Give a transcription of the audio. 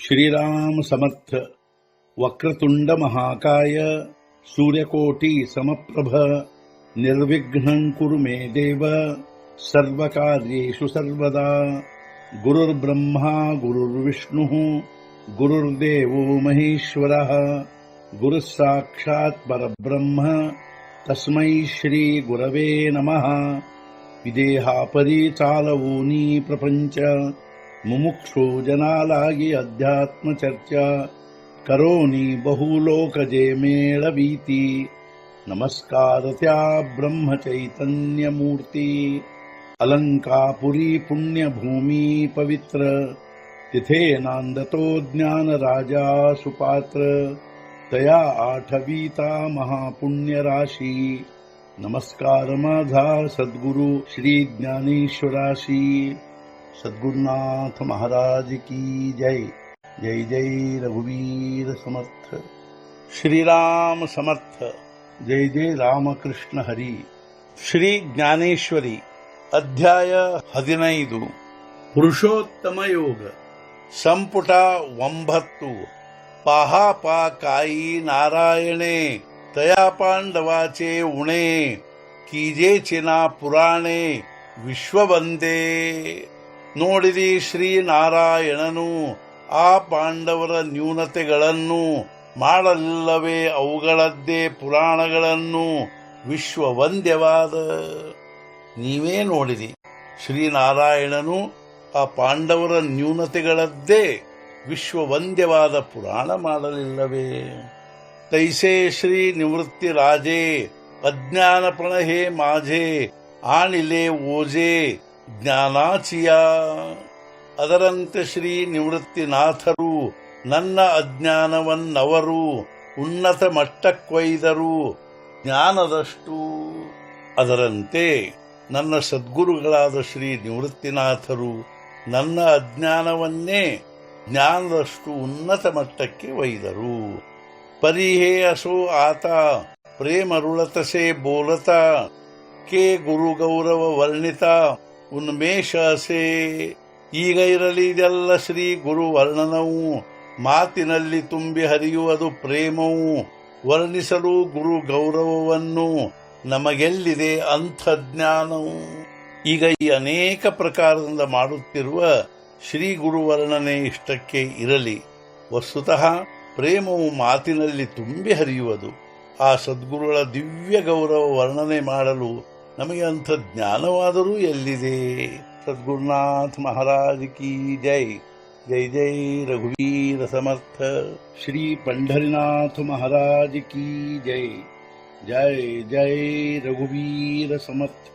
श्रीराम समर्थ। वक्रतुंड महाकाय सूर्यकोटि समप्रभ निर्विघ्नं कुरु मे देव सर्वकार्येषु सर्वदा। गुरुर्ब्रह्मा गुरुर्विष्णुः गुरुर्देवो महेश्वरः गुरुः साक्षात् परब्रह्म तस्मै श्री गुरवे नमः। विदेहापरि चालवूनी प्रपंच मुमुक्षु जनालागी अध्यात्म चर्चा करोनी बहुलोकजे मेळवीती। नमस्कार त्या ब्रह्म चैतन्य मूर्ती। अलंकापुरी पुण्यभूमी पवित्र तिथे नांदतो ज्ञान राजा सुपात्र। तया आठवीता महापुण्य राशी नमस्कार माझा सद्गुरु श्री ज्ञानेश्वराशी। सद्गुरुनाथ महाराज की जय। जय जय रघुवीर समर्थ। श्रीराम समर्थ। जय जय रामकृष्ण हरी। ಶ್ರೀ ಜ್ಞಾನೇಶ್ವರಿ ಅಧ್ಯಾಯ 15 ಪುರುಷೋತ್ತಮ ಯೋಗ ಸಂಪುಟ 9 पाहा काई नारायणे तया पांडवाचे उणे कीजे चिना पुराणे ವಿಶ್ವವಂದೇ। ನೋಡಿರಿ ಶ್ರೀನಾರಾಯಣನು ಆ ಪಾಂಡವರ ನ್ಯೂನತೆಗಳನ್ನು ಮಾಡಲಿಲ್ಲವೇ ಅವುಗಳದ್ದೇ ಪುರಾಣಗಳನ್ನು ವಿಶ್ವವಂದ್ಯವಾದ। ನೀವೇ ನೋಡಿರಿ ಶ್ರೀನಾರಾಯಣನು ಆ ಪಾಂಡವರ ನ್ಯೂನತೆಗಳದ್ದೇ ವಿಶ್ವವಂದ್ಯವಾದ ಪುರಾಣ ಮಾಡಲಿಲ್ಲವೇ। ತೈಸೆ ಶ್ರೀ ನಿವೃತ್ತಿ ರಾಜೇ ಅಜ್ಞಾನ ಪ್ರಣಹೇ ಮಾঝে ಆಣಿಲೆ ಓಜೆ ಜ್ಞಾನಾಚಿಯ। ಅದರಂತೆ ಶ್ರೀ ನಿವೃತ್ತಿನಾಥರು ನನ್ನ ಅಜ್ಞಾನವನ್ನವರು ಉನ್ನತ ಮಟ್ಟಕ್ಕೊಯ್ದರು ಜ್ಞಾನದಷ್ಟು। ಅದರಂತೆ ನನ್ನ ಸದ್ಗುರುಗಳಾದ ಶ್ರೀ ನಿವೃತ್ತಿನಾಥರು ನನ್ನ ಅಜ್ಞಾನವನ್ನೇ ಜ್ಞಾನದಷ್ಟು ಉನ್ನತ ಮಟ್ಟಕ್ಕೆ ಒಯ್ದರು। ಪರಿಹೇ ಅಸೋ ಆತ ಪ್ರೇಮ ರುಳತಸೆ ಬೋಲತ ಕೆ ಗುರು ಗೌರವ ವರ್ಣಿತ ಉನ್ಮೇಷ ಅಸೆ। ಈಗ ಇರಲಿ ಇದೆಲ್ಲ ಶ್ರೀ ಗುರು ವರ್ಣನವು ಮಾತಿನಲ್ಲಿ ತುಂಬಿ ಹರಿಯುವುದು ಪ್ರೇಮವು। ವರ್ಣಿಸಲು ಗುರು ಗೌರವವನ್ನು ನಮಗೆಲ್ಲಿದೆ ಅಂಥ ಜ್ಞಾನವು। ಈಗ ಈ ಅನೇಕ ಪ್ರಕಾರದಿಂದ ಮಾಡುತ್ತಿರುವ ಶ್ರೀ ಗುರು ವರ್ಣನೆ ಇಷ್ಟಕ್ಕೆ ಇರಲಿ। ವಸ್ತುತಃ ಪ್ರೇಮವು ಮಾತಿನಲ್ಲಿ ತುಂಬಿ ಹರಿಯುವುದು। ಆ ಸದ್ಗುರುಗಳ ದಿವ್ಯ ಗೌರವ ವರ್ಣನೆ ಮಾಡಲು ನಮಗೆ ಅಂಥ ಜ್ಞಾನವಾದರೂ ಎಲ್ಲಿದೆ। ಸದ್ಗುರುನಾಥ ಮಹಾರಾಜ್ ಕಿ ಜೈ। ಜೈ ಜೈ ರಘುವೀರ ಸಮರ್ಥ। ಶ್ರೀ ಪಂಢರಿನಾಥ ಮಹಾರಾಜ್ ಕಿ ಜೈ। ಜೈ ಜೈ ರಘುವೀರ ಸಮರ್ಥ।